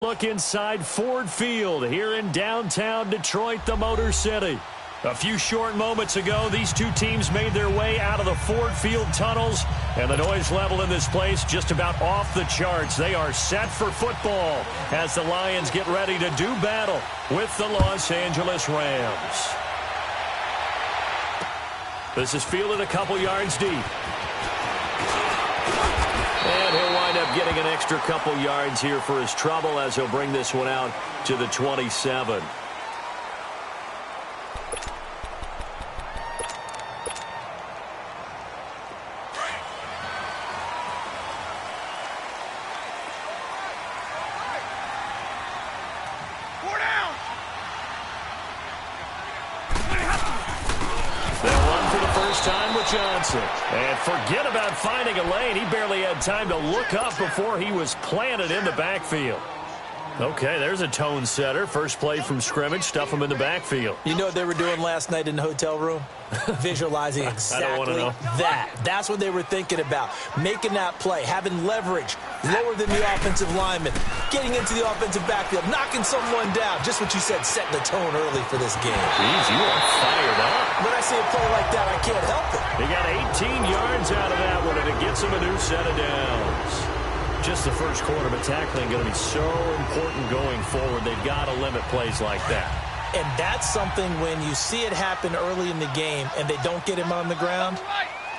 Look inside Ford Field here in downtown Detroit, the Motor City. A few short moments ago, these two teams made their way out of the Ford Field tunnels, and the noise level in this place just about off the charts. They are set for football as the Lions get ready to do battle with the Los Angeles Rams. This is fielded a couple yards deep. And he'll wind up getting an extra couple yards here for his trouble as he'll bring this one out to the 27. Johnson. And forget about finding a lane. He barely had time to look up before he was planted in the backfield. Okay, there's a tone setter. First play from scrimmage, stuff him in the backfield. You know what they were doing last night in the hotel room? Visualizing exactly that. That's what they were thinking about. Making that play, having leverage, lower than the offensive lineman, getting into the offensive backfield, knocking someone down. Just what you said, setting the tone early for this game. Jeez, you are fired up. When I see a play like that, I can't help it. He got 18 yards out of that one, and it gets him a new set of downs. Just the first quarter, but tackling going to be so important going forward. They've got to limit plays like that. And that's something when you see it happen early in the game and they don't get him on the ground,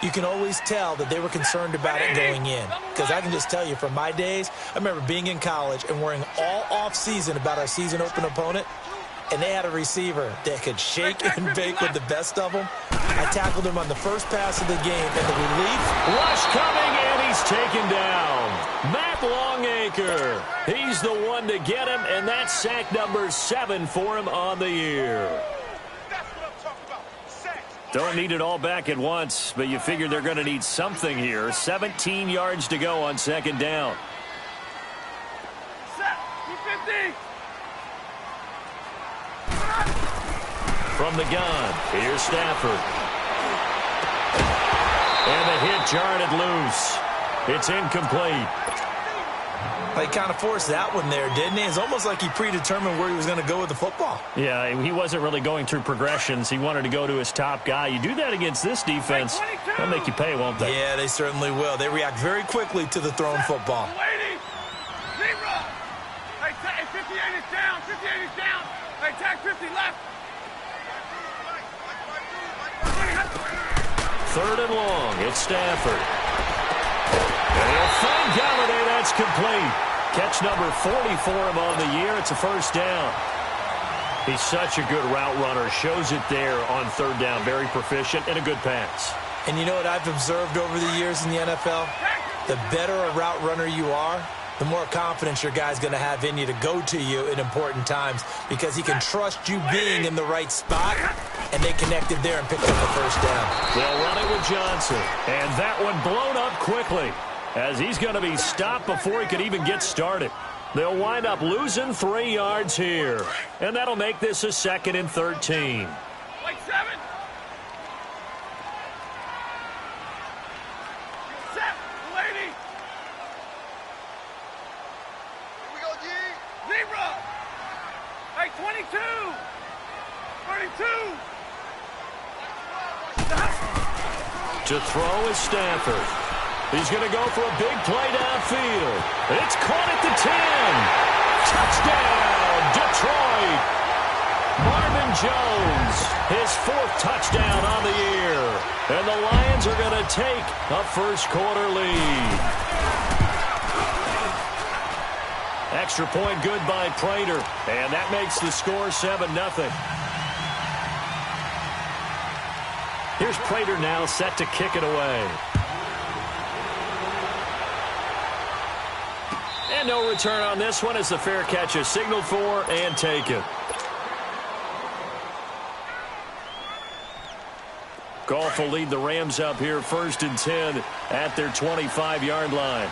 you can always tell that they were concerned about it going in. Because I can just tell you from my days, I remember being in college and worrying all off-season about our season open opponent, and they had a receiver that could shake and bake with the best of them. I tackled him on the first pass of the game, and the relief. Rush coming, and he's taken down. Matt Longacre. He's the one to get him, and that's sack number 7 for him on the year. Don't need it all back at once, but you figure they're going to need something here. 17 yards to go on second down. From the gun, here's Stafford. And the hit jarred loose. It's incomplete. He kind of forced that one there, didn't he? It's almost like he predetermined where he was going to go with the football. Yeah, he wasn't really going through progressions. He wanted to go to his top guy. You do that against this defense, they'll make you pay, won't they? Yeah, they certainly will. They react very quickly to the thrown football. 58 is down. 58 is down. Hey, tag 50 left. Third and long. It's Stafford. And he'll find Galladay. That's complete. Catch number 40 for him on the year. It's a first down. He's such a good route runner. Shows it there on third down. Very proficient and a good pass. And you know what I've observed over the years in the NFL? The better a route runner you are, the more confidence your guy's going to have in you to go to you in important times because he can trust you being in the right spot, and they connected there and picked up the first down. They'll run it with Johnson, and that one blown up quickly as he's going to be stopped before he could even get started. They'll wind up losing 3 yards here, and that'll make this a 2nd and 13. Like 7. Set, lady. Here we go, G. Zebra. Hey, 22. 32. To throw is Stafford. He's going to go for a big play downfield. It's caught at the 10. Touchdown, Detroit. Marvin Jones, his 4th touchdown on the year. And the Lions are going to take a first quarter lead. Extra point good by Prater. And that makes the score 7-0. Here's Prater now set to kick it away. And no return on this one as the fair catch is signaled for and taken. Goff will lead the Rams up here 1st and 10 at their 25-yard line.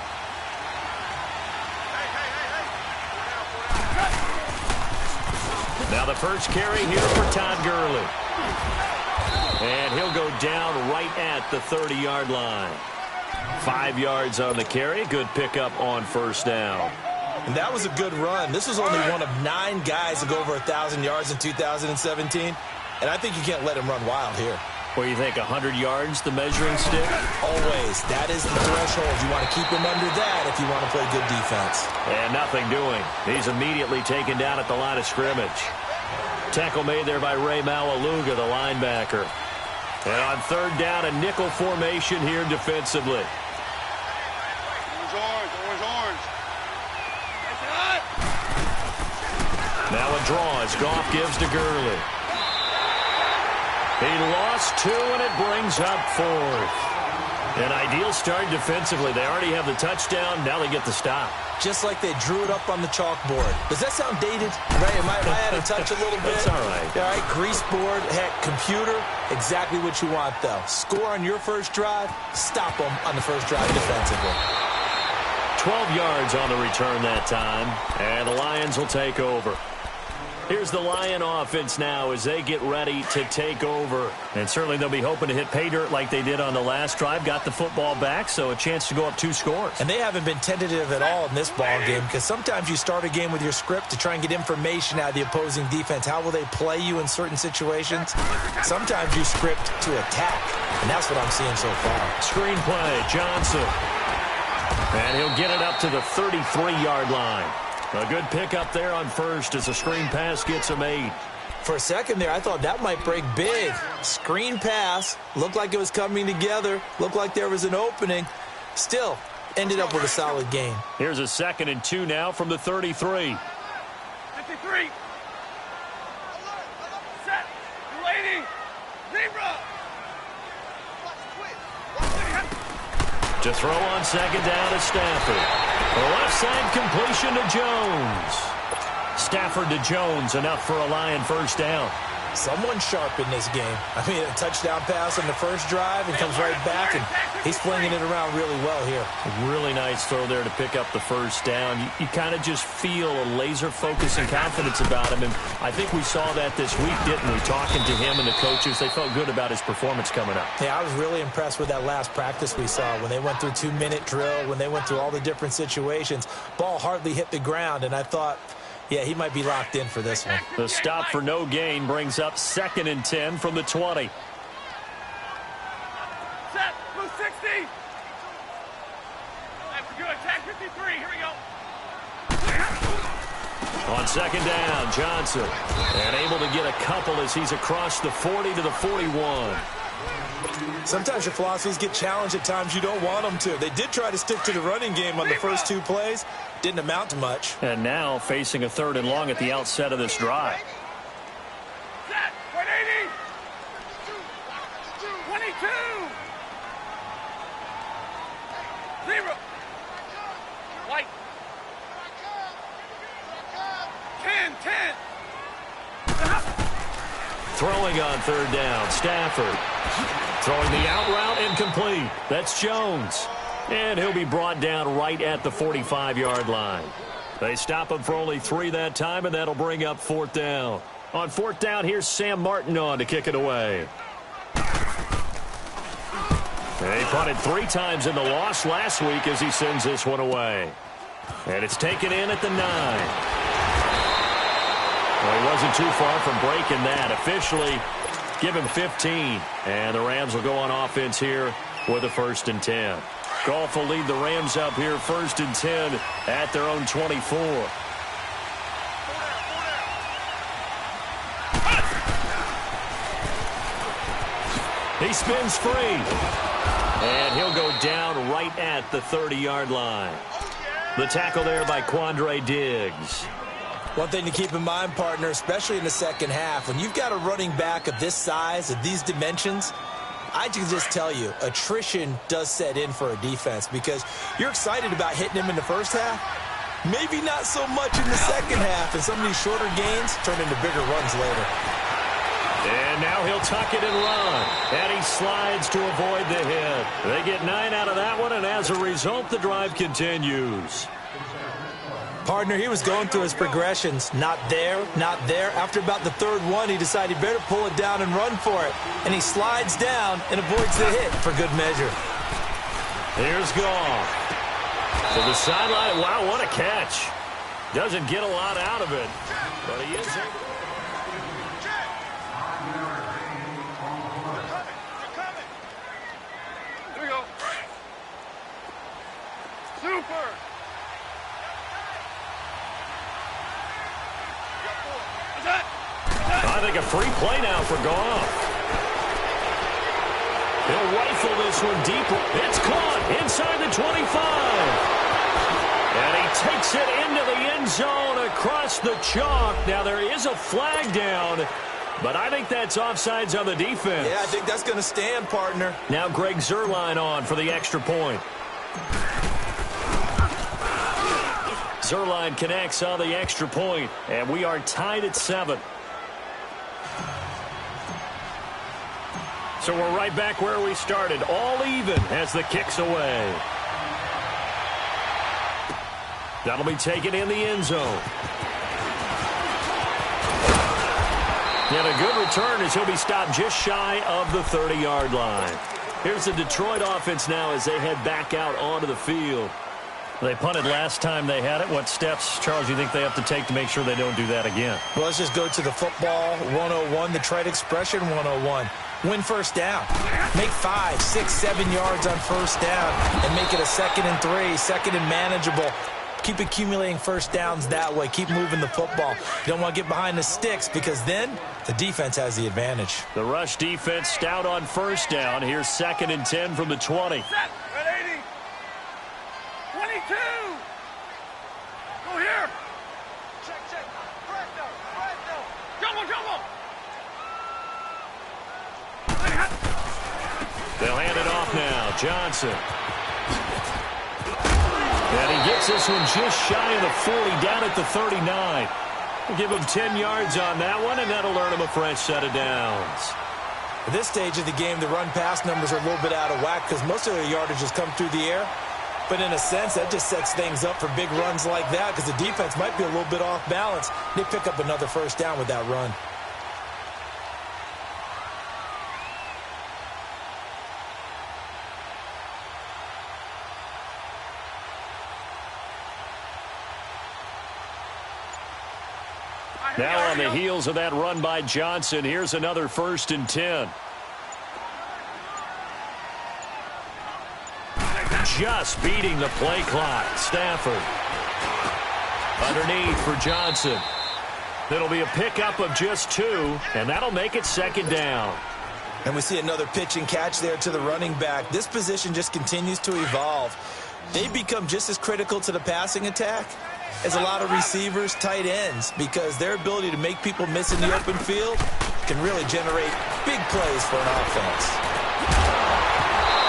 Now the first carry here for Todd Gurley. And he'll go down right at the 30-yard line. 5 yards on the carry. Good pickup on first down. And that was a good run. This was only one of 9 guys to go over 1,000 yards in 2017. And I think you can't let him run wild here. What do you think, 100 yards, the measuring stick? Always. That is the threshold. You want to keep him under that if you want to play good defense. And nothing doing. He's immediately taken down at the line of scrimmage. Tackle made there by Ray Malaluga, the linebacker. And on third down, a nickel formation here defensively. Orange. Now a draw as Goff gives to Gurley. He lost 2, and it brings up 4th. An ideal start defensively. They already have the touchdown. Now they get the stop. Just like they drew it up on the chalkboard. Does that sound dated? Right? Am I out of touch a little bit? That's all right. All right, grease board, heck, computer, exactly what you want, though. Score on your first drive, stop them on the first drive defensively. 12 yards on the return that time, and the Lions will take over. Here's the Lion offense now as they get ready to take over. And certainly they'll be hoping to hit pay dirt like they did on the last drive. Got the football back, so a chance to go up 2 scores. And they haven't been tentative at all in this ball game because sometimes you start a game with your script to try and get information out of the opposing defense. How will they play you in certain situations? Sometimes you script to attack, and that's what I'm seeing so far. Screen play, Johnson. And he'll get it up to the 33-yard line. A good pickup there on first as a screen pass gets him 8. For a second there, I thought that might break big. Screen pass, looked like it was coming together, looked like there was an opening. Still, ended up with a solid gain. Here's a 2nd and 2 now from the 33. 53. Set. Lady. Zebra. To throw on 2nd down is Stafford. The left side completion to Jones. Stafford to Jones, enough for a Lion first down. Someone sharp in this game. I mean, a touchdown pass on the first drive and comes right back, and he's flinging it around really well here. A really nice throw there to pick up the first down. You kind of just feel a laser focus and confidence about him, and I think we saw that this week, didn't we? Talking to him and the coaches, they felt good about his performance coming up. Yeah, I was really impressed with that last practice we saw when they went through 2-minute drill, when they went through all the different situations. Ball hardly hit the ground, and I thought, yeah, he might be locked in for this one. The stop for no gain brings up 2nd and 10 from the 20. Set. Blue 60. We're good. Tag 53. Here we go. On 2nd down, Johnson. And able to get a couple as he's across the 40 to the 41. Sometimes your philosophies get challenged at times you don't want them to. They did try to stick to the running game on the first 2 plays. Didn't amount to much. And now facing a 3rd and long at the outset of this drive. Set. 180. 22. 0. White. 10. Throwing on 3rd down, Stafford. Throwing the out route incomplete. That's Jones. And he'll be brought down right at the 45-yard line. They stop him for only 3 that time, and that'll bring up 4th down. On 4th down, here's Sam Martin on to kick it away. He punted 3 times in the loss last week as he sends this one away. And it's taken in at the 9. Well, he wasn't too far from breaking that. Officially, give him 15. And the Rams will go on offense here with a 1st and 10. Goff will lead the Rams up here 1st and 10 at their own 24. He spins free. And he'll go down right at the 30-yard line. The tackle there by Quandre Diggs. One thing to keep in mind, partner, especially in the second half, when you've got a running back of this size, of these dimensions, I can just tell you, attrition does set in for a defense because you're excited about hitting him in the first half. Maybe not so much in the second half, and some of these shorter gains turn into bigger runs later. And now he'll tuck it and run. And he slides to avoid the hit. They get 9 out of that one, and as a result, the drive continues. Partner, he was going through his progressions. Not there, not there. After about the 3rd one, he decided he better pull it down and run for it. And he slides down and avoids the hit for good measure. Here's Goff. To the sideline. Wow, what a catch. Doesn't get a lot out of it, but he is able. Here we go. Super. I think a free play now for Goff. He'll rifle this one deeper. It's caught inside the 25. And he takes it into the end zone across the chalk. Now, there is a flag down, but I think that's offsides on the defense. Yeah, I think that's going to stand, partner. Now Greg Zuerlein on for the extra point. Zuerlein connects on the extra point, and we are tied at 7. So we're right back where we started, all even as the kick's away. That'll be taken in the end zone. And a good return as he'll be stopped just shy of the 30-yard line. Here's the Detroit offense now as they head back out onto the field. They punted last time they had it. What steps, Charles, do you think they have to take to make sure they don't do that again? Well, let's just go to the football 101, the trade expression 101. Win first down. Make 5, 6, 7 yards on first down and make it a 2nd and 3, 2nd and manageable. Keep accumulating first downs that way. Keep moving the football. You don't want to get behind the sticks because then the defense has the advantage. The rush defense stout on first down. Here's 2nd and 10 from the 20. Set. Red 80. 22. Go here. Check. Right now. Jumbo. They'll hand it off now. Johnson. And he gets this one just shy of the 40, down at the 39. We'll give him 10 yards on that one, and that'll earn him a fresh set of downs. At this stage of the game, the run-pass numbers are a little bit out of whack because most of their yardage has come through the air. But in a sense, that just sets things up for big runs like that because the defense might be a little bit off balance. They pick up another first down with that run. Now on the heels of that run by Johnson, here's another 1st and 10. Just beating the play clock. Stafford. Underneath for Johnson. It'll be a pickup of just 2, and that'll make it 2nd down. And we see another pitch and catch there to the running back. This position just continues to evolve. They become just as critical to the passing attack as a lot of receivers, tight ends, because their ability to make people miss in the open field can really generate big plays for an offense.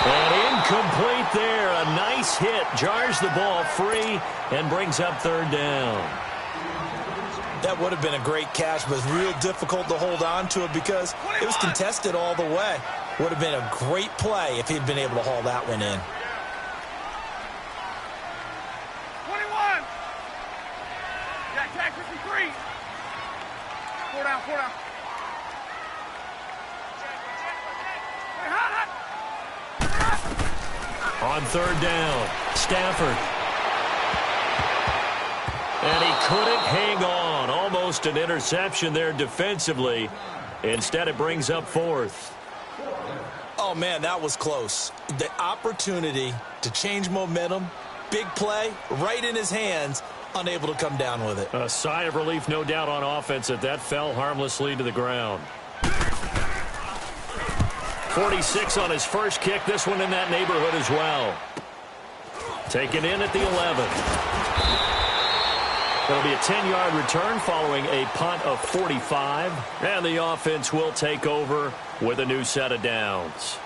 And incomplete there. A nice hit. Jars the ball free and brings up 3rd down. That would have been a great catch, but it's real difficult to hold on to it because it was contested all the way. Would have been a great play if he'd been able to haul that one in. 21. Jack 53. 4 down. On 3rd down, Stafford. And he couldn't hang on. Almost an interception there defensively. Instead, it brings up 4th. Oh, man, that was close. The opportunity to change momentum, big play, right in his hands, unable to come down with it. A sigh of relief, no doubt, on offense that fell harmlessly to the ground. 46 on his first kick. This one in that neighborhood as well. Taken in at the 11. It'll be a 10-yard return following a punt of 45. And the offense will take over with a new set of downs.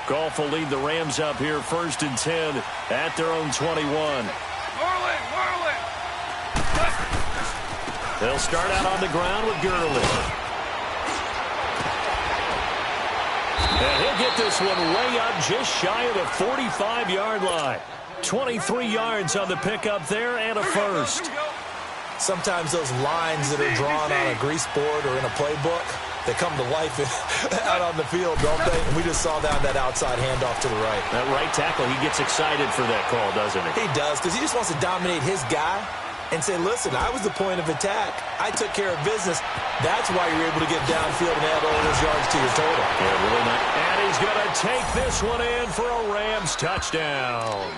Goff will lead the Rams up here 1st and 10 at their own 21. Whirling. They'll start out on the ground with Gurley. And he'll get this one way up just shy of the 45-yard line. 23 yards on the pickup there and a first. Sometimes those lines that are drawn on a grease board or in a playbook, they come to life out on the field, don't they? And we just saw that outside handoff to the right. That right tackle, he gets excited for that call, doesn't he? He does, because he just wants to dominate his guy. and say, listen, I was the point of attack. I took care of business. That's why you're able to get downfield and add all those yards to your total. Yeah, really nice. And he's going to take this one in for a Rams touchdown.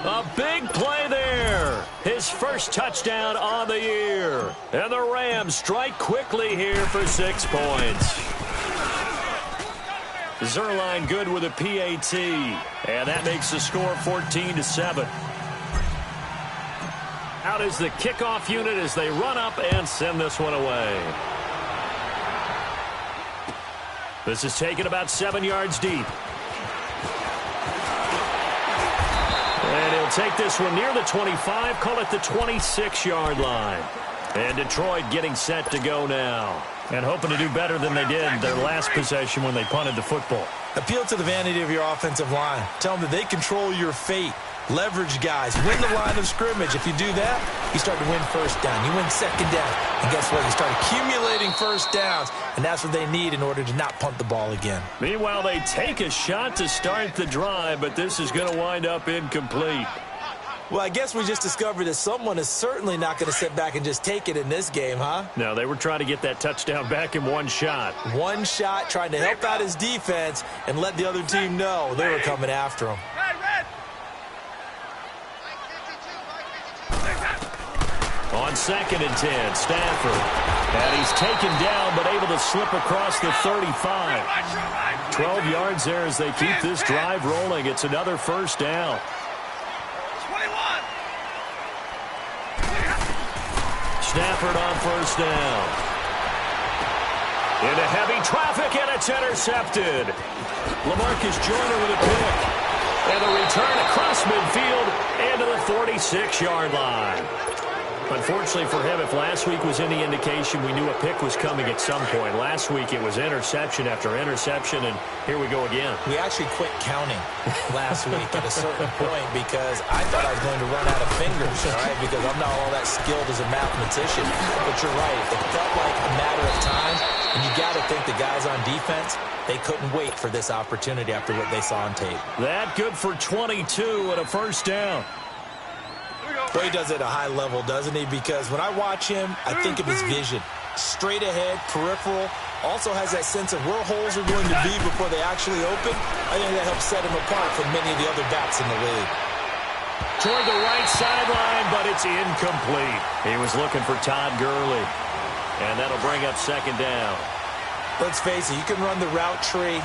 A big play there. His first touchdown on the year. And the Rams strike quickly here for 6 points. Zerline good with a PAT. And that makes the score 14-7. Out is the kickoff unit as they run up and send this one away. This is taken about 7 yards deep. And he'll take this one near the 25, call it the 26-yard line. And Detroit getting set to go now. And hoping to do better than they did their last possession when they punted the football. Appeal to the vanity of your offensive line. Tell them that they control your fate. Leverage guys. Win the line of scrimmage. If you do that, you start to win first down. You win second down. And guess what? You start accumulating first downs. And that's what they need in order to not punt the ball again. Meanwhile, they take a shot to start the drive, but this is going to wind up incomplete. Well, I guess we just discovered that someone is certainly not going to sit back and just take it in this game, huh? No, they were trying to get that touchdown back in one shot. One shot, trying to help out his defense and let the other team know they were coming after him. On 2nd and 10, Stafford. And he's taken down, but able to slip across the 35. 12 yards there as they keep this drive rolling. It's another first down. 21. Stafford on first down. Into heavy traffic, and it's intercepted. LaMarcus Joyner with a pick. And the return across midfield into the 46-yard line. Unfortunately for him, if last week was any indication, we knew a pick was coming at some point. Last week it was interception after interception, and here we go again. We actually quit counting last week at a certain point because I thought I was going to run out of fingers, all right, because I'm not all that skilled as a mathematician. But you're right. It felt like a matter of time, and you got to think the guys on defense, they couldn't wait for this opportunity after what they saw on tape. That good for 22 and a first down. Well, he does it at a high level, doesn't he? Because when I watch him, I think of his vision. Straight ahead, peripheral. Also has that sense of where holes are going to be before they actually open. I think that helps set him apart from many of the other backs in the league. Toward the right sideline, but it's incomplete. He was looking for Todd Gurley. And that'll bring up 2nd down. Let's face it, you can run the route tree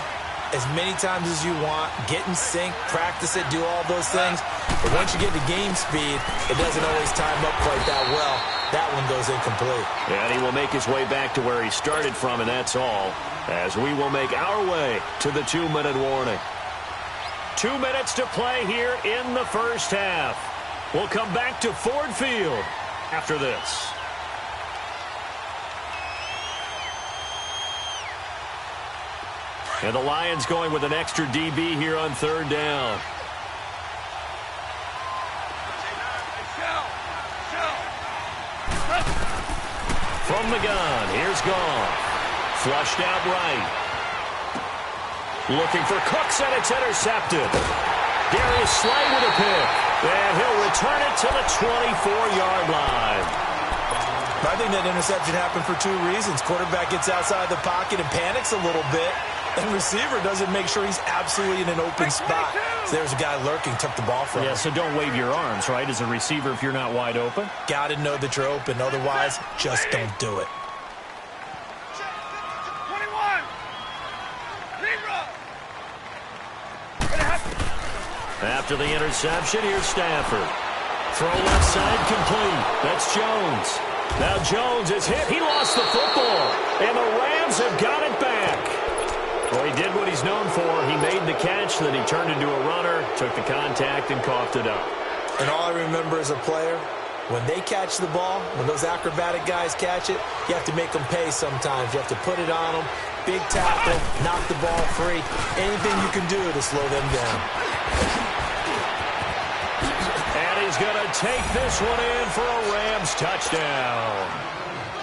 as many times as you want, get in sync, practice it, do all those things. But once you get to game speed, it doesn't always time up quite that well. That one goes incomplete. And he will make his way back to where he started from, and that's all, as we will make our way to the 2-minute warning. 2 minutes to play here in the first half. We'll come back to Ford Field after this. And the Lions going with an extra DB here on 3rd down. From the gun, here's Goff. Flushed out right. Looking for Cooks, and it's intercepted. Darius Slay with a pick. And he'll return it to the 24-yard line. I think that interception happened for 2 reasons. Quarterback gets outside the pocket and panics a little bit. And receiver doesn't make sure he's absolutely in an open spot. So there's a guy lurking, took the ball from him. Yeah, so don't wave your arms, right, as a receiver if you're not wide open. Got to know that you're open. Otherwise, just don't do it. 21. After the interception, here's Stafford. Throw left side complete. That's Jones. Now Jones is hit. He lost the football. And the Rams have got it back. Well, he did what he's known for. He made the catch, then he turned into a runner, took the contact, and coughed it up. And all I remember as a player, when they catch the ball, when those acrobatic guys catch it, you have to make them pay sometimes. You have to put it on them, big tackle, knock the ball free, anything you can do to slow them down. And he's going to take this one in for a Rams touchdown.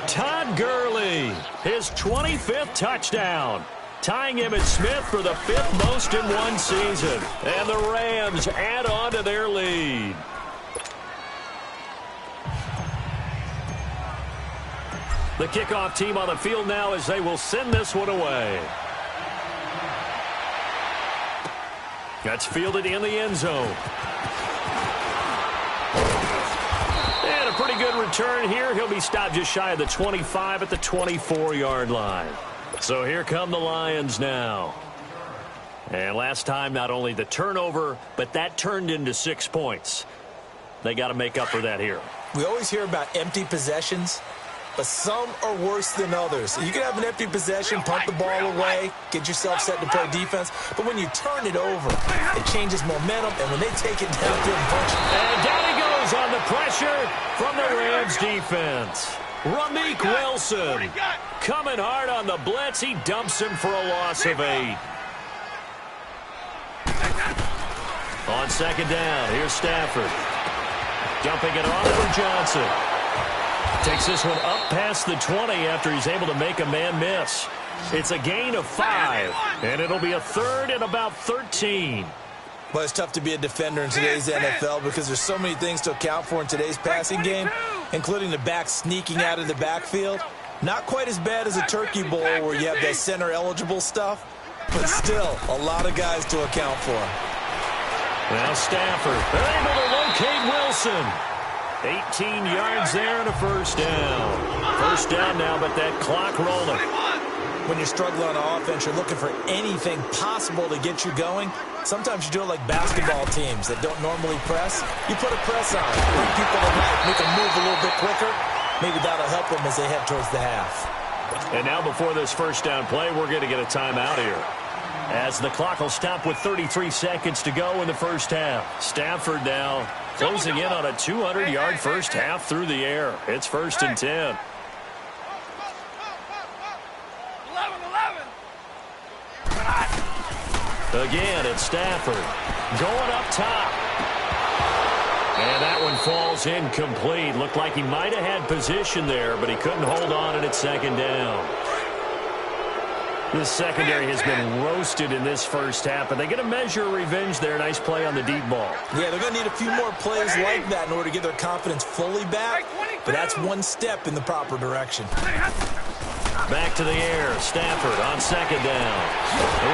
Todd Gurley, his 25th touchdown. Tying Emmitt Smith for the 5th most in one season. And the Rams add on to their lead. The kickoff team on the field now as they will send this one away. That's fielded in the end zone. And a pretty good return here. He'll be stopped just shy of the 25 at the 24-yard line. So here come the Lions now. And last time, not only the turnover, but that turned into 6 points. They got to make up for that here. We always hear about empty possessions, but some are worse than others. You can have an empty possession, punt the ball away, get yourself set to play defense, but when you turn it over, it changes momentum, and when they take it downfield and punch. And down he goes on the pressure from the Rams defense. Rameek Wilson coming hard on the blitz. He dumps him for a loss of 8. On second down, here's Stafford. Jumping it on for Johnson. Takes this one up past the 20 after he's able to make a man miss. It's a gain of 5, and it'll be a third and about 13. Well, it's tough to be a defender in today's NFL because there's so many things to account for in today's passing game, including the back sneaking out of the backfield. Not quite as bad as a turkey bowl where you have that center-eligible stuff, but still a lot of guys to account for. Now Stafford, they're able to locate Wilson. 18 yards there and a first down. First down now, but that clock rolling. When you're struggling on offense, you're looking for anything possible to get you going. Sometimes you do it like basketball teams that don't normally press. You put a press on, bring people to life, make them move a little bit quicker. Maybe that'll help them as they head towards the half. And now before this first down play, we're going to get a timeout here, as the clock will stop with 33 seconds to go in the first half. Stafford now closing in on a 200-yard first half through the air. It's 1st and 10. 11. Again, it's Stafford going up top. And that one falls incomplete. Looked like he might have had position there, but he couldn't hold on, and it's second down. This secondary has been roasted in this first half, but they get a measure of revenge there. Nice play on the deep ball. Yeah, they're going to need a few more plays like that in order to get their confidence fully back, but that's one step in the proper direction. Back to the air. Stafford on second down.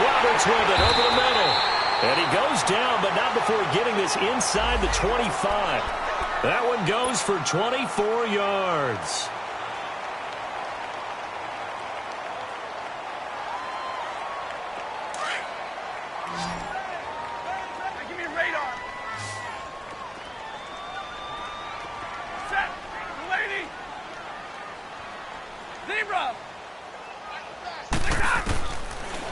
Roberts with it over the middle. And he goes down, but not before getting this inside the 25. That one goes for 24 yards. Give me a radar. Set. Lady. Zebra.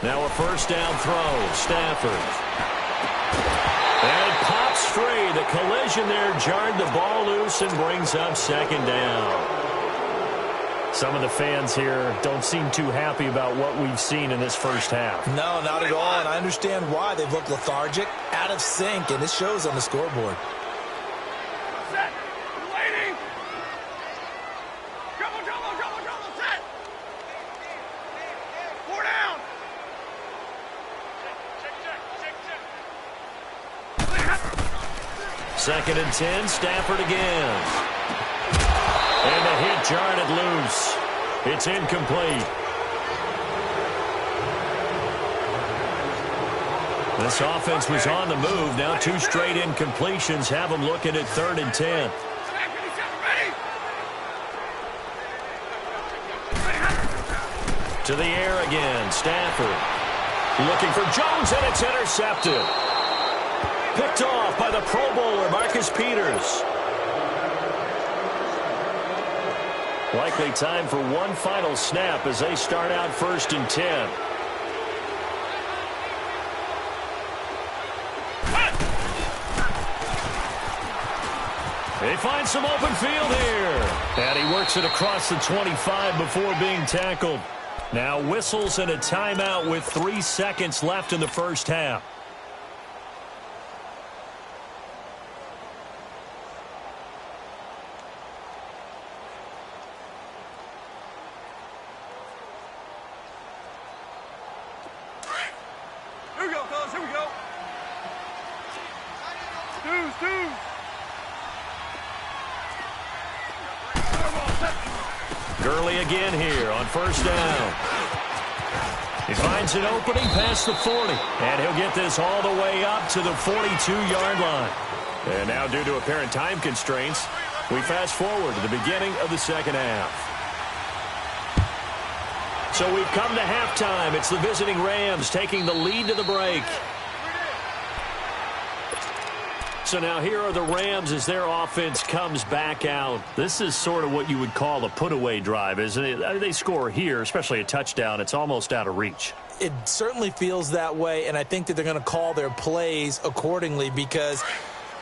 Now a first down throw. Stafford. And it pops free. The collision there jarred the ball loose and brings up second down. Some of the fans here don't seem too happy about what we've seen in this first half. No, not at all, and I understand why. They've looked lethargic, out of sync, and it shows on the scoreboard. Set. Lady. Double, set. 4 down. Second and 10, Stafford again. And the hit jarred it loose. It's incomplete. This offense was on the move. Now 2 straight incompletions have them looking at 3rd and 10. To the air again, Stafford. Looking for Jones, and it's intercepted. Picked off by the Pro Bowler, Marcus Peters. Likely time for one final snap as they start out 1st and 10. They find some open field here. And he works it across the 25 before being tackled. Now whistles and a timeout with 3 seconds left in the first half. Here we go, fellas. Here we go. Dudes. Gurley again here on first down. He finds an opening past the 40, and he'll get this all the way up to the 42-yard line. And now, due to apparent time constraints, we fast forward to the beginning of the second half. So we've come to halftime. It's the visiting Rams taking the lead to the break. So now here are the Rams as their offense comes back out. This is sort of what you would call a put-away drive, isn't it? They score here, especially a touchdown. It's almost out of reach. It certainly feels that way, and I think that they're going to call their plays accordingly, because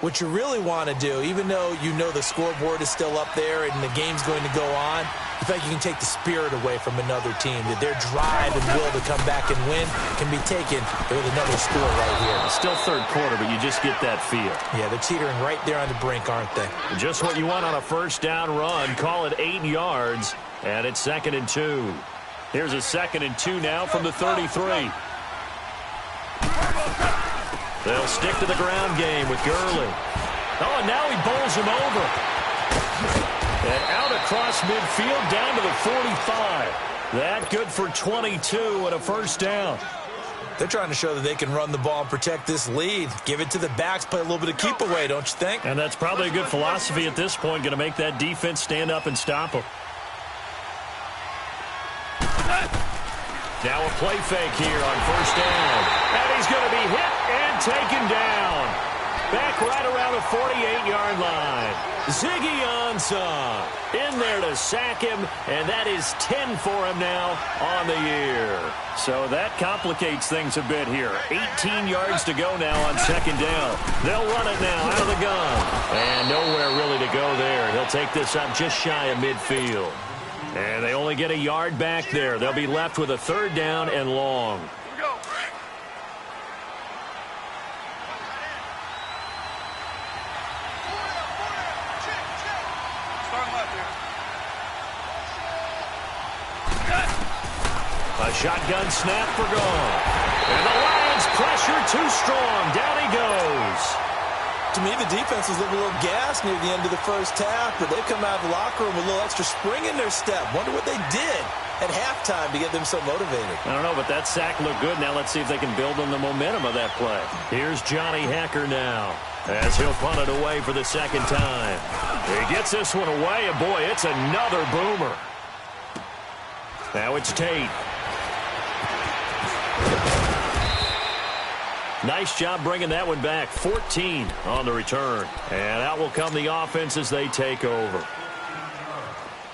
what you really want to do, even though you know the scoreboard is still up there and the game's going to go on, you think you can take the spirit away from another team, that their drive and will to come back and win can be taken with another score right here. It's still third quarter, but you just get that feel. Yeah, they're teetering right there on the brink, aren't they? Just what you want on a first down run. Call it 8 yards, and it's 2nd and 2. Here's a 2nd and 2 now from the 33. They'll stick to the ground game with Gurley. Oh, and now he bowls him over. And out across midfield down to the 45. That good for 22 and a first down. They're trying to show that they can run the ball and protect this lead. Give it to the backs, play a little bit of keep away, don't you think? And that's probably a good philosophy at this point, going to make that defense stand up and stop them. Now a play fake here on first down. And he's going to be hit and taken down. Back right around the 48-yard line. Ziggy Ansah in there to sack him, and that is 10 for him now on the year. So that complicates things a bit here. 18 yards to go now on second down. They'll run it now out of the gun. And nowhere really to go there. He'll take this up just shy of midfield. And they only get a yard back there. They'll be left with a third down and long. A shotgun snap for gone. And the Lions pressure too strong. Down he goes. To me, the defense was looking a little gassed near the end of the first half, but they've come out of the locker room with a little extra spring in their step. Wonder what they did at halftime to get them so motivated. I don't know, but that sack looked good. Now let's see if they can build on the momentum of that play. Here's Johnny Hecker now as he'll punt it away for the second time. He gets this one away, and boy, it's another boomer. Now it's Tate. Nice job bringing that one back. 14 on the return. And out will come the offense as they take over.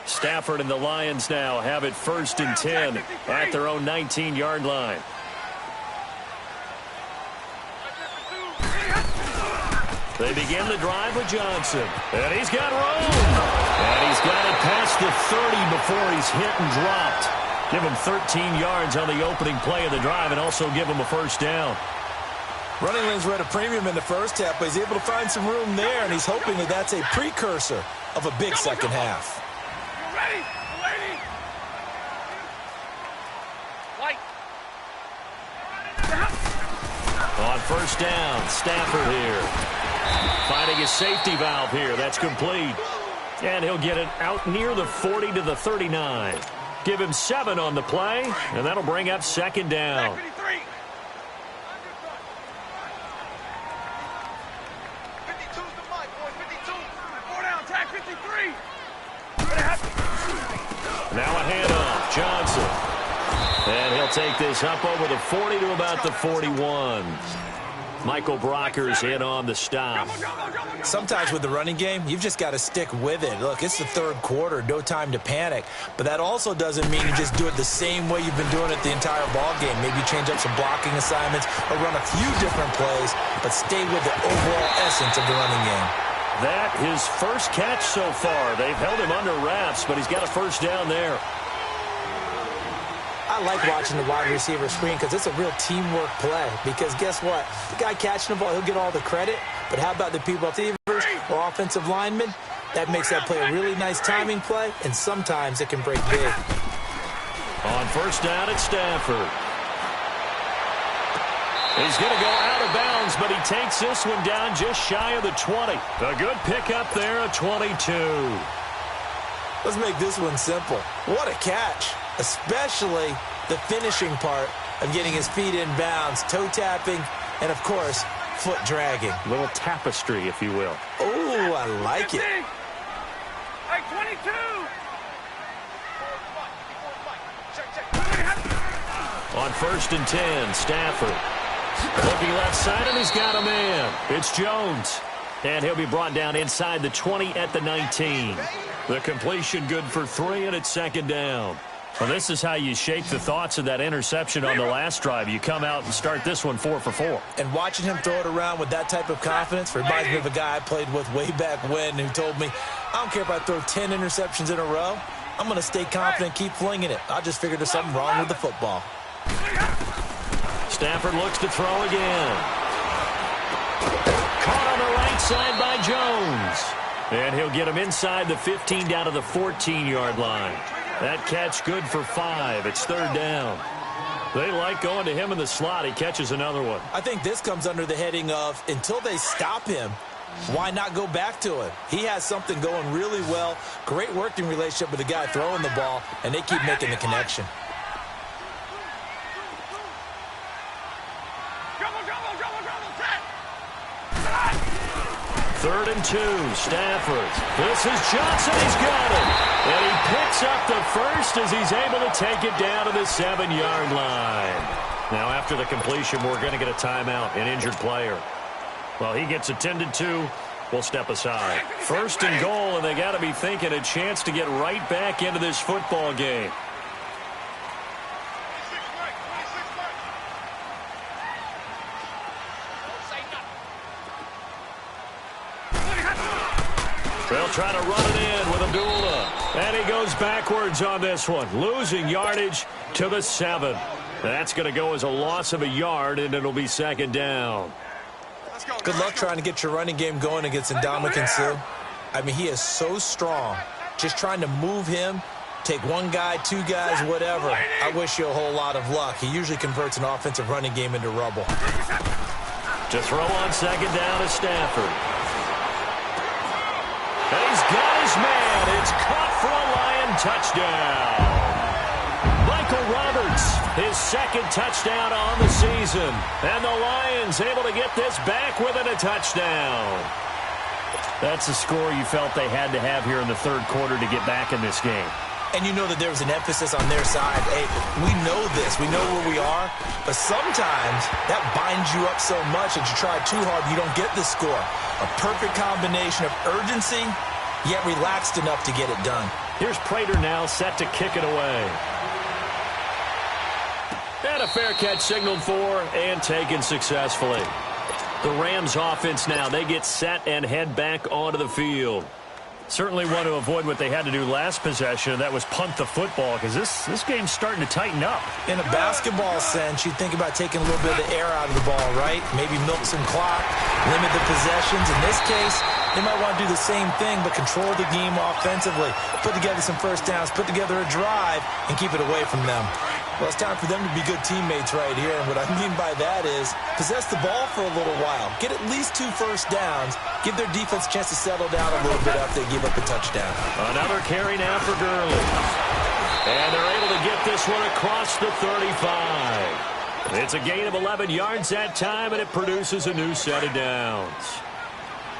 Stafford and the Lions now have it 1st and 10 at their own 19-yard line. They begin the drive with Johnson. And he's got room. And he's got it past the 30 before he's hit and dropped. Give him 13 yards on the opening play of the drive and also give him a first down. Running lanes were at a premium in the first half, but he's able to find some room there, and he's hoping that that's a precursor of a big second half. Ready? Lady. White. On first down, Stafford here. Finding his safety valve here. That's complete. And he'll get it out near the 40 to the 39. Give him 7 on the play, and that'll bring up second down. 53. 52's the mic, boy. 52. 4 down, tag 53. Now a handoff, Johnson. And he'll take this up over the 40 to about the 41. Michael Brocker's in on the stop. Sometimes with the running game, you've just got to stick with it. Look, it's the third quarter, no time to panic. But that also doesn't mean you just do it the same way you've been doing it the entire ball game. Maybe change up some blocking assignments or run a few different plays, but stay with the overall essence of the running game. That his first catch so far. They've held him under wraps, but he's got a first down there. I like watching the wide receiver screen because it's a real teamwork play. Because guess what? The guy catching the ball, he'll get all the credit. But how about the people, receivers or offensive linemen? That makes that play a really nice timing play, and sometimes it can break big. On first down, it's Stafford. He's going to go out of bounds, but he takes this one down just shy of the 20. A good pickup there, a 22. Let's make this one simple. What a catch, especially the finishing part of getting his feet in bounds, toe tapping, and, of course, foot dragging. A little tapestry, if you will. Oh, I like it. Hey, 22! On 1st and 10, Stafford. Looking left side, and he's got a man. It's Jones. And he'll be brought down inside the 20 at the 19. The completion good for 3, and it's 2nd down. Well, this is how you shake the thoughts of that interception on the last drive. You come out and start this one 4 for 4. And watching him throw it around with that type of confidence reminds me of a guy I played with way back when who told me, I don't care if I throw 10 interceptions in a row. I'm going to stay confident, keep flinging it. I just figured there's something wrong with the football. Stafford looks to throw again. Caught on the right side by Jones. And he'll get him inside the 15 down to the 14-yard line. That catch good for 5. It's 3rd down. They like going to him in the slot. He catches another one. I think this comes under the heading of until they stop him, why not go back to him? He has something going really well. Great working relationship with the guy throwing the ball, and they keep making the connection. 3rd and 2, Stafford. This is Johnson. He's got it. And he picks up the first as he's able to take it down to the 7-yard line. Now, after the completion, we're going to get a timeout, an injured player. Well, he gets attended to. We'll step aside. 1st and goal, and they got to be thinking a chance to get right back into this football game. They'll try to run it in with Abdullah. And he goes backwards on this one, losing yardage to the 7. That's going to go as a loss of a yard, and it'll be 2nd down. Good luck trying to get your running game going against Ndamukong Suh. I mean, he is so strong. Just trying to move him, take one guy, 2 guys, whatever. I wish you a whole lot of luck. He usually converts an offensive running game into rubble. To throw on 2nd down is Stafford. And he's got his man. It's caught for a Lion touchdown. Michael Roberts, his 2nd touchdown on the season. And the Lions able to get this back within a touchdown. That's a score you felt they had to have here in the 3rd quarter to get back in this game. And you know that there was an emphasis on their side. Hey, we know this. We know where we are. But sometimes that binds you up so much that you try too hard, you don't get the score. A perfect combination of urgency, yet relaxed enough to get it done. Here's Prater now set to kick it away. And a fair catch signaled for and taken successfully. The Rams offense now, they get set and head back onto the field. Certainly want to avoid what they had to do last possession, and that was punt the football, because this game's starting to tighten up. In a basketball sense, you think about taking a little bit of the air out of the ball, right? Maybe milk some clock, limit the possessions. In this case, they might want to do the same thing, but control the game offensively. Put together some first downs, put together a drive, and keep it away from them. Well, it's time for them to be good teammates right here, and what I mean by that is possess the ball for a little while. Get at least 2 first downs. Give their defense a chance to settle down a little bit after they give up a touchdown. Another carry now for Gurley. And they're able to get this one across the 35. It's a gain of 11 yards that time, and it produces a new set of downs.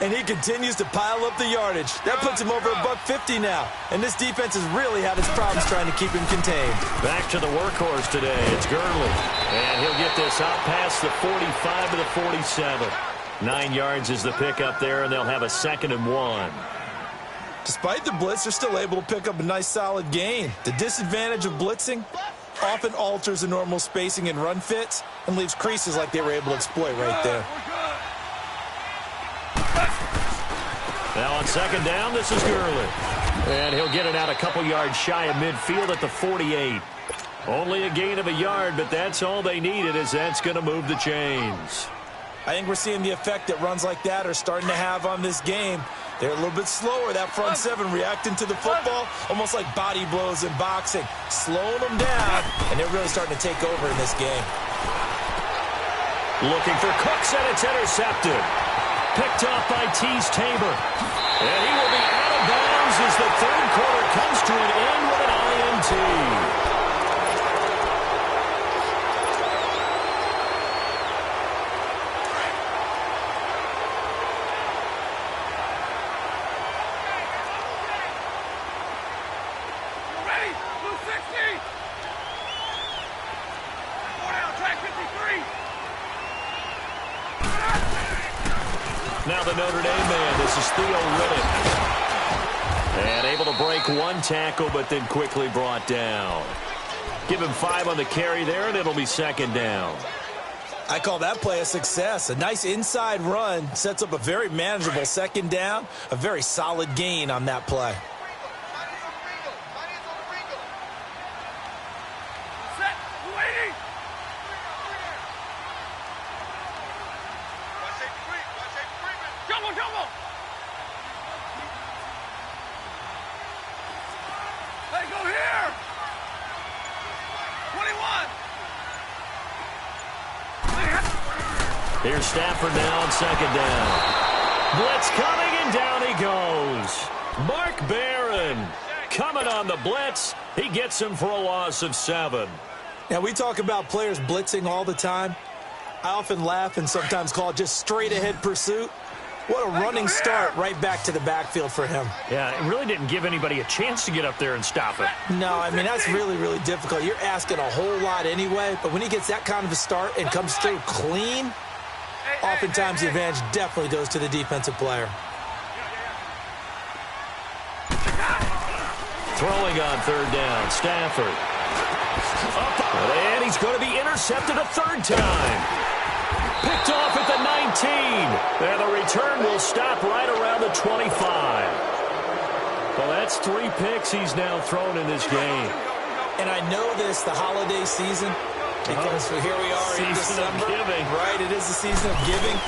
And he continues to pile up the yardage. That puts him over $150 now. And this defense has really had its problems trying to keep him contained. Back to the workhorse today. It's Gurley. And he'll get this out past the 45 to the 47. 9 yards is the pickup there, and they'll have a 2nd and 1. Despite the blitz, they're still able to pick up a nice solid gain. The disadvantage of blitzing often alters the normal spacing and run fits and leaves creases like they were able to exploit right there. Now on 2nd down, this is Gurley. And he'll get it out a couple yards shy of midfield at the 48. Only a gain of a yard, but that's all they needed, as that's going to move the chains. I think we're seeing the effect that runs like that are starting to have on this game. They're a little bit slower, that front 7, reacting to the football, almost like body blows in boxing, slowing them down, and they're really starting to take over in this game. Looking for Cooks, and it's intercepted. Picked off by Tabor. And he will be out of bounds as the third quarter comes to an end with an INT. Now the Notre Dame man, this is Theo Riddick. And able to break one tackle, but then quickly brought down. Give him 5 on the carry there, and it'll be second down. I call that play a success. A nice inside run sets up a very manageable second down. A very solid gain on that play. Here's Stafford now on second down. Blitz coming, and down he goes. Mark Barron coming on the blitz. He gets him for a loss of 7. Now, we talk about players blitzing all the time. I often laugh and sometimes call it just straight-ahead pursuit. What a running start right back to the backfield for him. Yeah, it really didn't give anybody a chance to get up there and stop him. No, I mean, that's really, really difficult. You're asking a whole lot anyway, but when he gets that kind of a start and comes through clean, oftentimes the advantage definitely goes to the defensive player. Throwing on third down, Stafford. And he's going to be intercepted a third time. Picked off at the 19. And the return will stop right around the 25. Well, that's 3 picks he's now thrown in this game. And I know this, the holiday season, because here we are in December. Giving. Right, it is the season of giving.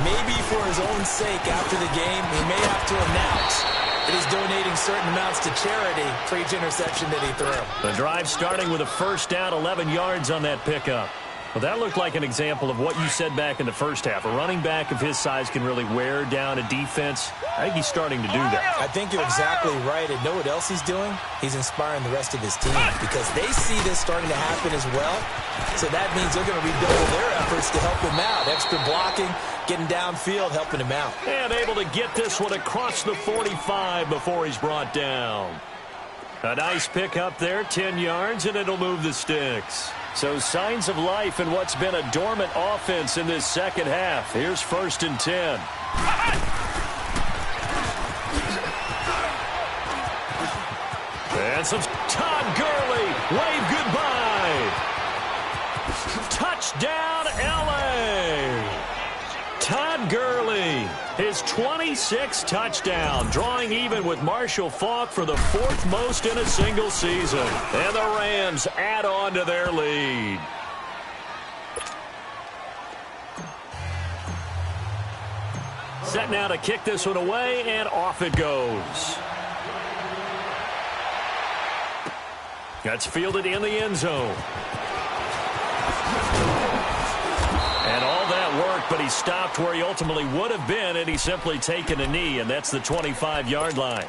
Maybe for his own sake after the game, he may have to announce that he's donating certain amounts to charity for each interception that he threw. The drive starting with a first down, 11 yards on that pickup. Well, that looked like an example of what you said back in the first half. A running back of his size can really wear down a defense. I think he's starting to do that. I think you're exactly right. And know what else he's doing? He's inspiring the rest of his team because they see this starting to happen as well. So that means they're going to redouble their efforts to help him out. Extra blocking, getting downfield, helping him out. And able to get this one across the 45 before he's brought down. A nice pick up there, 10 yards, and it'll move the sticks. So signs of life in what's been a dormant offense in this second half. Here's 1st and 10. And some Todd Gurley. Wave goodbye. Touchdown, L.A. Todd Gurley, his 26th touchdown, drawing even with Marshall Faulk for the 4th most in a single season. And the Rams add on to their lead. Set now to kick this one away, and off it goes. That's fielded in the end zone. And all that work, but he stopped where he ultimately would have been, and he's simply taken a knee, and that's the 25-yard line.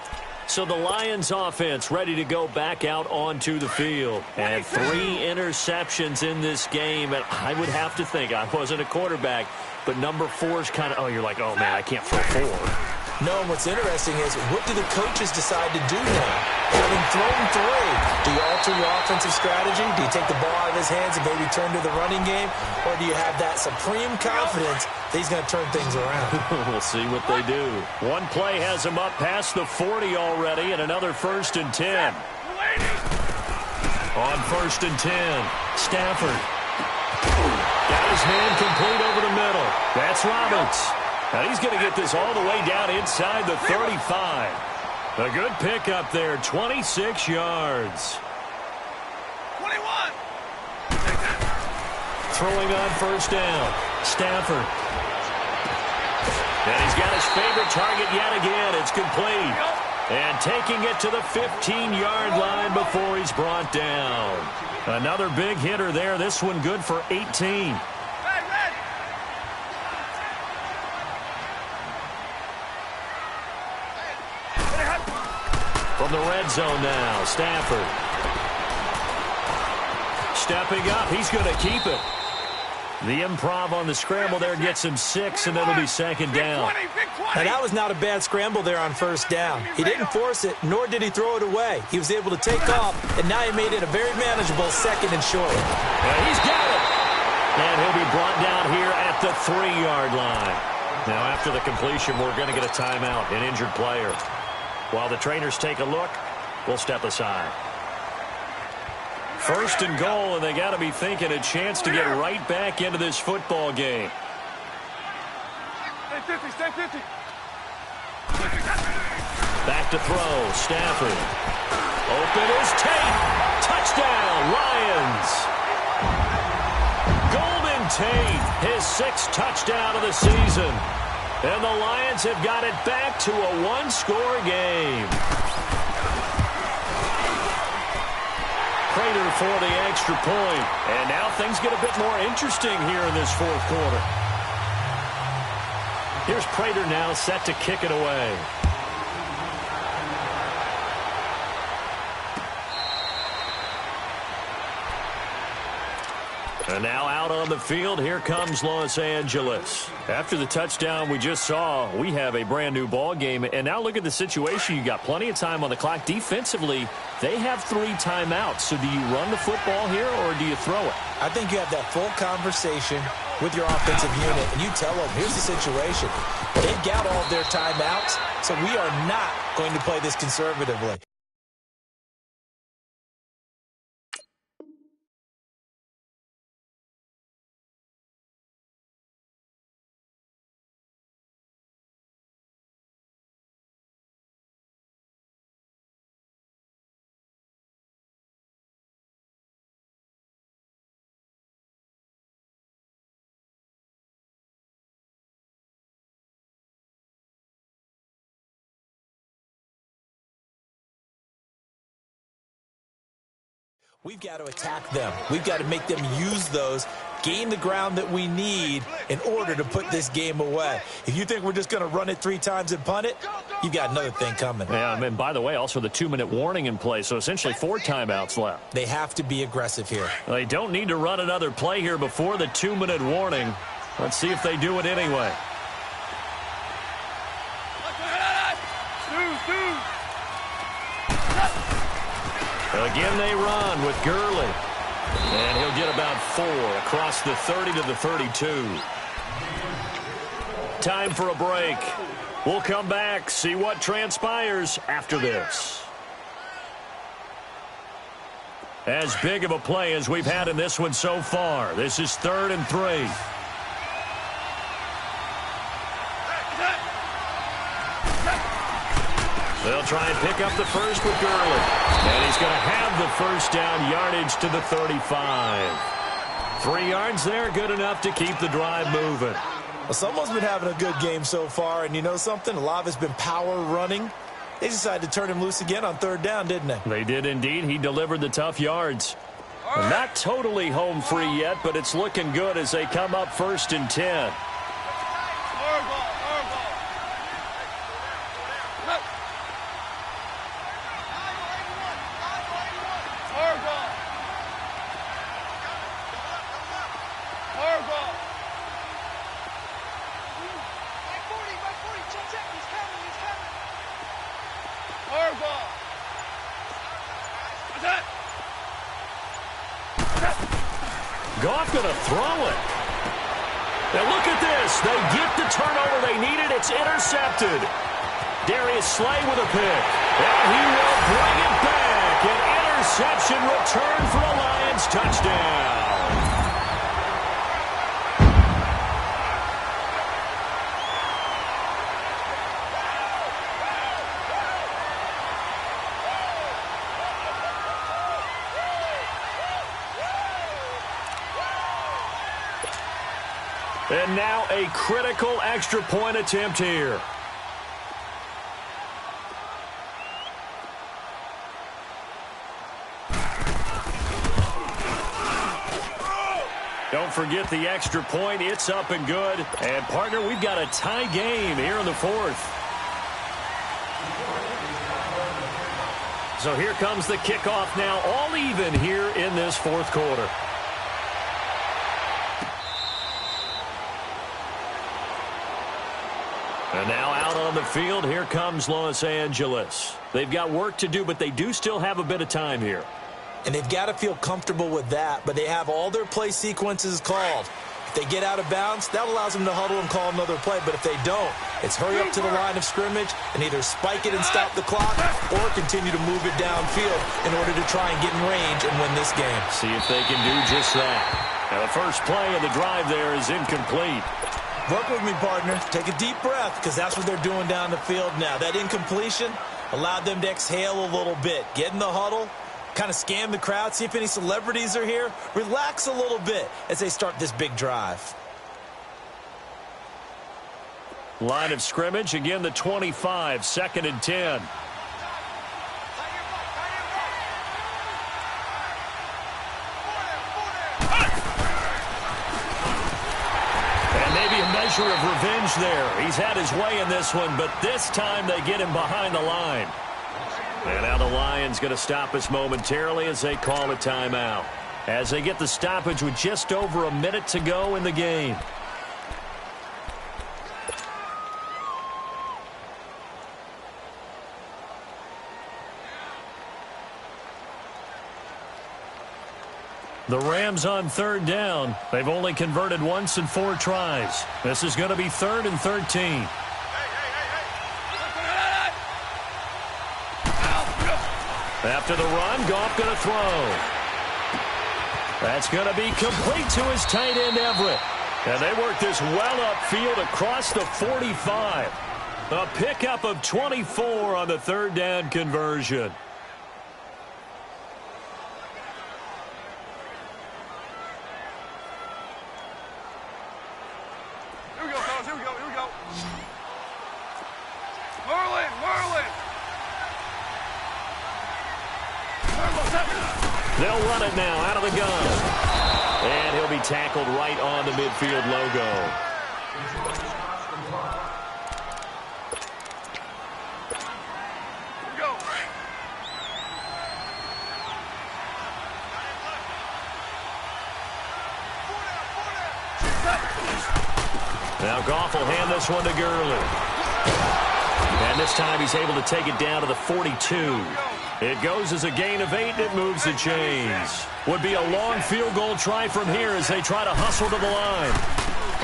So the Lions offense ready to go back out onto the field. And 3 interceptions in this game, and I would have to think, I wasn't a quarterback, but number 4 is kind of, oh, you're like, oh, man, I can't throw 4. No, and what's interesting is, what do the coaches decide to do now? Having thrown 3, do you alter your offensive strategy? Do you take the ball out of his hands and maybe turn to the running game? Or do you have that supreme confidence that he's going to turn things around? We'll see what they do. One play has him up past the 40 already, and another 1st and 10. On 1st and 10, Stafford. Got his man complete over the middle. That's Roberts. Now he's going to get this all the way down inside the 35. A good pickup there, 26 yards. 21. Throwing on 1st down, Stafford. And he's got his favorite target yet again. It's complete. And taking it to the 15-yard line before he's brought down. Another big hitter there. This one good for 18. zone now. Stafford. Stepping up. He's going to keep it. The improv on the scramble there gets him 6, and it'll be second down. Now, that was not a bad scramble there on first down. He didn't force it, nor did he throw it away. He was able to take off, and now he made it a very manageable second and short. And he's got it. And he'll be brought down here at the 3-yard line. Now, after the completion, we're going to get a timeout, an injured player. While the trainers take a look, we'll step aside. First and goal, and they got to be thinking a chance to get right back into this football game. Stay 50, stay 50. Back to throw, Stafford. Open is Tate. Touchdown, Lions. Golden Tate, his 6th touchdown of the season. And the Lions have got it back to a 1-score game. Prater for the extra point. And now things get a bit more interesting here in this fourth quarter. Here's Prater now set to kick it away. And now out on the field, here comes Los Angeles. After the touchdown we just saw, we have a brand new ball game. And now look at the situation. You got plenty of time on the clock. Defensively, they have 3 timeouts. So do you run the football here or do you throw it? I think you have that full conversation with your offensive unit, and you tell them, here's the situation. They've got all of their timeouts, so we are not going to play this conservatively. We've got to attack them. We've got to make them use those, gain the ground that we need in order to put this game away. If you think we're just going to run it 3 times and punt it, you've got another thing coming. Yeah, and by the way, also the 2-minute warning in play, so essentially 4 timeouts left. They have to be aggressive here. They don't need to run another play here before the 2-minute warning. Let's see if they do it anyway. Again, they run with Gurley. And he'll get about 4 across the 30 to the 32. Time for a break. We'll come back, see what transpires after this. As big of a play as we've had in this one so far. This is 3rd and 3. They'll try and pick up the first with Gurley. And he's going to have the first down, yardage to the 35. 3 yards there, good enough to keep the drive moving. Well, someone's been having a good game so far, and you know something? A lot of it's been power running. They decided to turn him loose again on 3rd down, didn't they? They did indeed. He delivered the tough yards. Not totally home free yet, but it's looking good as they come up 1st and 10. Goff going to throw it. Now look at this. They get the turnover they needed. It's intercepted. Darius Slay with a pick. And he will bring it back. An interception return for a Lions touchdown. And now a critical extra point attempt here. Don't forget the extra point. It's up and good. And, partner, we've got a tie game here in the 4th. So here comes the kickoff now, all even here in this fourth quarter. And now out on the field, here comes Los Angeles. They've got work to do, but they do still have a bit of time here. And they've got to feel comfortable with that, but they have all their play sequences called. If they get out of bounds, that allows them to huddle and call another play. But if they don't, it's hurry up to the line of scrimmage and either spike it and stop the clock or continue to move it downfield in order to try and get in range and win this game. See if they can do just that. Now the first play of the drive there is incomplete. Work with me, partner. Take a deep breath, because that's what they're doing down the field now. That incompletion allowed them to exhale a little bit. Get in the huddle, kind of scan the crowd, see if any celebrities are here. Relax a little bit as they start this big drive. Line of scrimmage, again the 25, 2nd and 10. Measure of revenge there. He's had his way in this one, but this time they get him behind the line. And now the Lions going to stop us momentarily as they call a timeout, as they get the stoppage with just over a minute to go in the game. The Rams on 3rd down. They've only converted once in 4 tries. This is going to be 3rd and 13. After the run, Goff going to throw. That's going to be complete to his tight end, Everett. And they work this well upfield across the 45. A pickup of 24 on the 3rd down conversion. They'll run it now out of the gun. And he'll be tackled right on the midfield logo. Now Goff will hand this one to Gurley. And this time he's able to take it down to the 42. It goes as a gain of 8, and it moves the chains. Would be a long field goal try from here as they try to hustle to the line.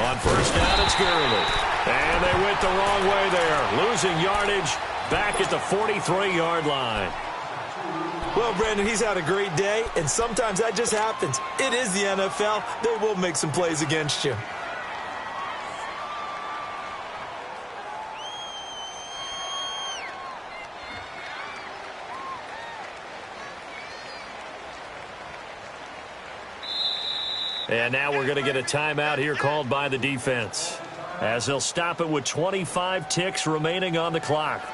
On 1st down, it's Gurley. And they went the wrong way there. Losing yardage back at the 43-yard line. Well, Brandon, he's had a great day, and sometimes that just happens. It is the NFL. They will make some plays against you. And now we're going to get a timeout here called by the defense, as they'll stop it with 25 ticks remaining on the clock.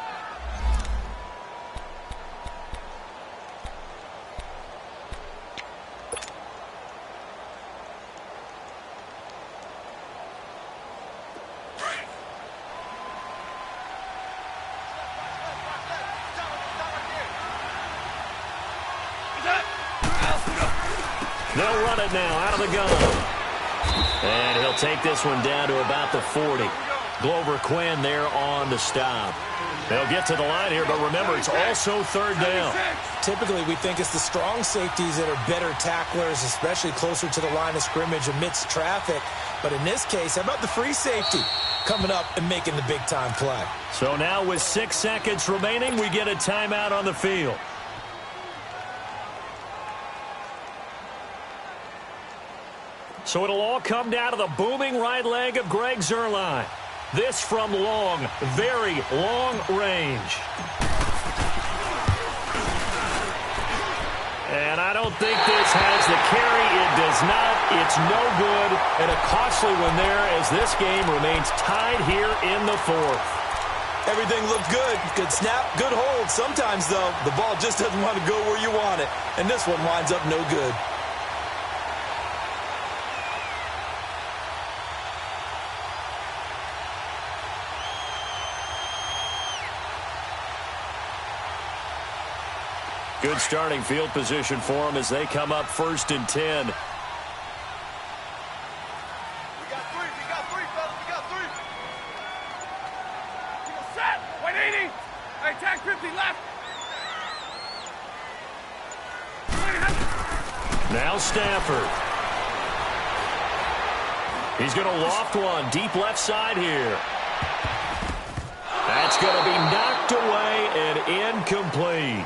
They'll run it now out of the gun. And he'll take this one down to about the 40. Glover Quinn there on the stop. They'll get to the line here, but remember, it's also 3rd down. Typically, we think it's the strong safeties that are better tacklers, especially closer to the line of scrimmage amidst traffic. But in this case, how about the free safety coming up and making the big-time play? So now with 6 seconds remaining, we get a timeout on the field. So it'll all come down to the booming right leg of Greg Zuerlein. This from long, very long range. And I don't think this has the carry. It does not. It's no good. And a costly one there as this game remains tied here in the 4th. Everything looked good. Good snap, good hold. Sometimes, though, the ball just doesn't want to go where you want it. And this one winds up no good. Good starting field position for them as they come up 1st and 10. We got three, fellas. We got three. Set. Wait, 80. Hey, tag 50 left. Now Stafford. He's going to loft one deep left side here. That's going to be knocked away and incomplete.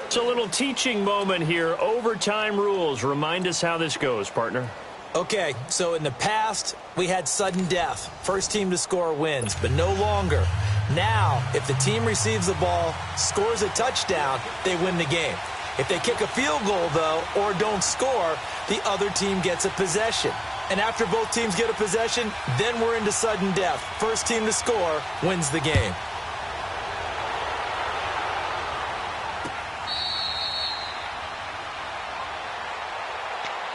It's a little teaching moment here. Overtime rules. Remind us how this goes, partner. Okay, so in the past, we had sudden death. First team to score wins, but no longer. Now, if the team receives the ball, scores a touchdown, they win the game. If they kick a field goal, though, or don't score, the other team gets a possession. And after both teams get a possession, then we're into sudden death. First team to score wins the game.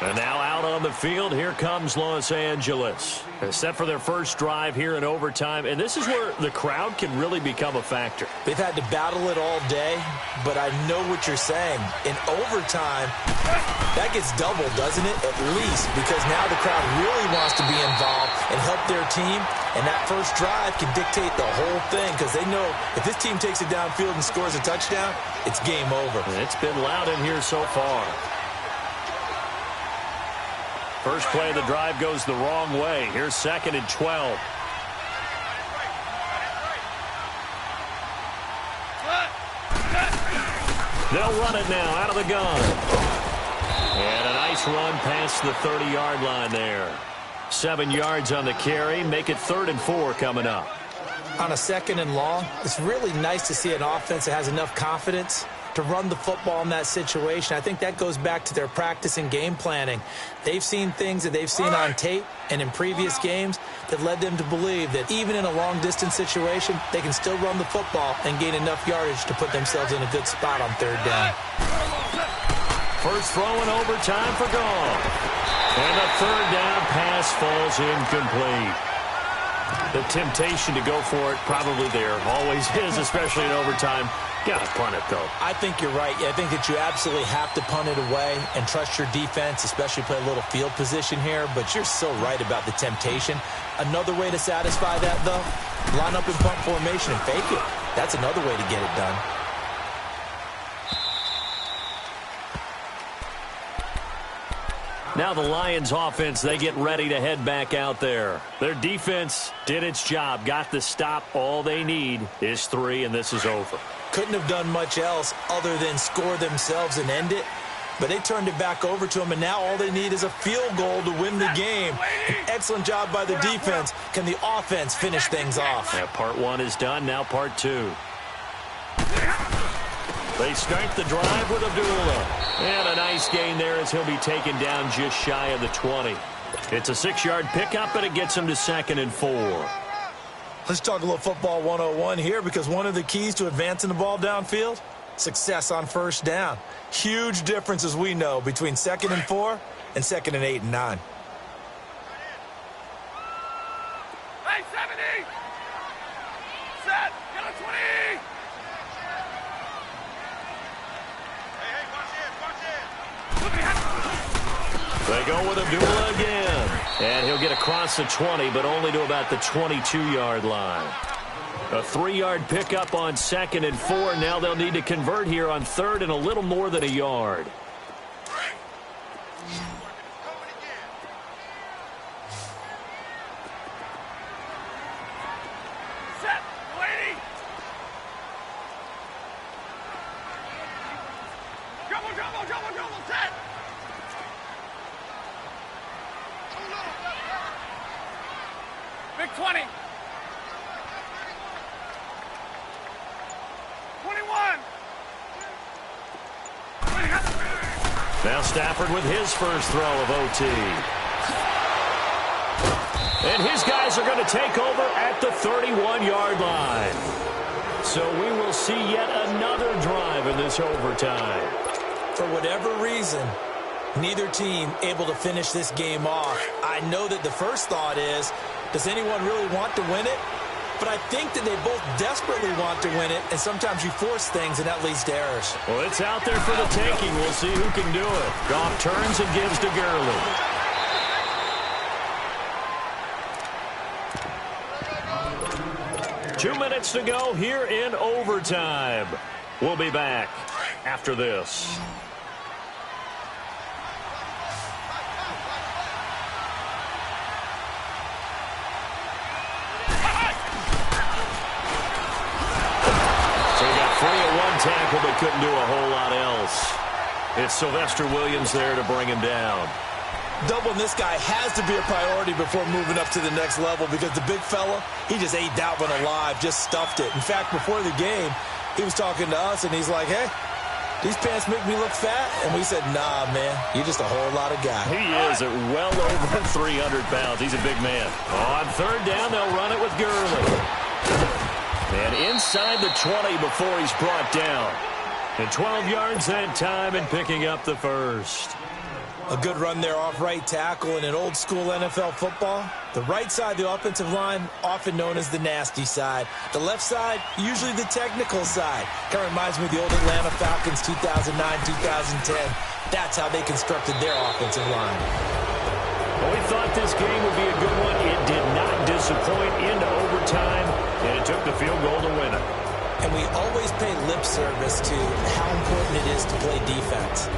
And now out on the field, here comes Los Angeles. They're set for their first drive here in overtime, and this is where the crowd can really become a factor. They've had to battle it all day, but I know what you're saying. In overtime, that gets doubled, doesn't it? At least, because now the crowd really wants to be involved and help their team, and that first drive can dictate the whole thing because they know if this team takes it downfield and scores a touchdown, it's game over. And it's been loud in here so far. First play of the drive goes the wrong way. Here's 2nd and 12. They'll run it now out of the gun. And a nice run past the 30-yard line there. 7 yards on the carry. Make it 3rd and 4 coming up. On a 2nd and long, it's really nice to see an offense that has enough confidence to run the football in that situation. I think that goes back to their practice and game planning. They've seen things that they've seen on tape and in previous games that led them to believe that even in a long-distance situation, they can still run the football and gain enough yardage to put themselves in a good spot on 3rd down. First throw in overtime for Goff. And the 3rd down pass falls incomplete. The temptation to go for it probably there. Always is, especially in overtime. Got to punt it, though. I think you're right. I think that you absolutely have to punt it away and trust your defense, especially play a little field position here. But you're so right about the temptation. Another way to satisfy that, though, line up in punt formation and fake it. That's another way to get it done. Now the Lions offense, they get ready to head back out there. Their defense did its job, got the stop. All they need is 3, and this is over. Couldn't have done much else other than score themselves and end it. But they turned it back over to them, and now all they need is a field goal to win the game. An excellent job by the defense. Can the offense finish things off? Yeah, part 1 is done, now part 2. They start the drive with Abdullah. And a nice gain there as he'll be taken down just shy of the 20. It's a 6-yard pickup, and it gets him to 2nd and 4. Let's talk a little football 101 here, because one of the keys to advancing the ball downfield, success on 1st down. Huge difference, as we know, between 2nd and 4 and 2nd and 8 and 9. Hey, 70! Set! Get a 20! They go with Abdullah again. And he'll get across the 20, but only to about the 22-yard line. A 3-yard pickup on 2nd and 4. Now they'll need to convert here on 3rd and a little more than a yard. Set! Lady! Double, set! Big 20. 21. Now Stafford with his first throw of OT. And his guys are going to take over at the 31-yard line. So we will see yet another drive in this overtime. For whatever reason, neither team able to finish this game off. I know that the first thought is, does anyone really want to win it? but I think that they both desperately want to win it, and sometimes you force things, and that leads to errors. Well, it's out there for the taking. We'll see who can do it. Goff turns and gives to Gurley. Two minutes to go here in overtime. We'll be back after this. Tackle, but couldn't do a whole lot else. It's Sylvester Williams there to bring him down. Doubling this guy has to be a priority before moving up to the next level, because the big fella, he just ate that one alive, just stuffed it. In fact, before the game, he was talking to us, and he's like, hey, these pants make me look fat? And we said, nah, man, you're just a whole lot of guy. He is at well over 300 pounds. He's a big man. On third down, they'll run it with Gurley. And inside the 20 before he's brought down. And 12 yards that time and picking up the first. A good run there off right tackle in an old school NFL football. The right side, the offensive line, often known as the nasty side. The left side, usually the technical side. Kind of reminds me of the old Atlanta Falcons 2009-2010. That's how they constructed their offensive line. Well, we thought this game would be a good one. It did not disappoint into overtime, and it took the field goal to win it. And we always pay lip service to how important it is to play defense.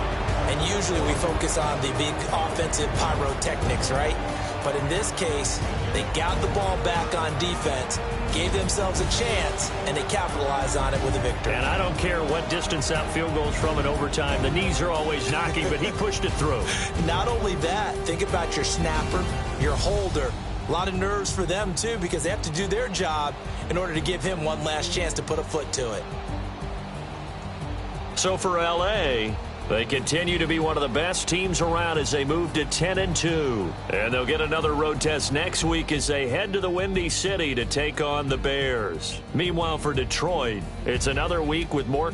And usually we focus on the big offensive pyrotechnics, right? But in this case, they got the ball back on defense, gave themselves a chance, and they capitalized on it with a victory. And I don't care what distance that field goes from in overtime. The knees are always knocking, but he pushed it through. Not only that, think about your snapper, your holder. A lot of nerves for them, too, because they have to do their job in order to give him one last chance to put a foot to it. So for L.A., they continue to be one of the best teams around as they move to 10-2. And they'll get another road test next week as they head to the Windy City to take on the Bears. Meanwhile, for Detroit, it's another week with more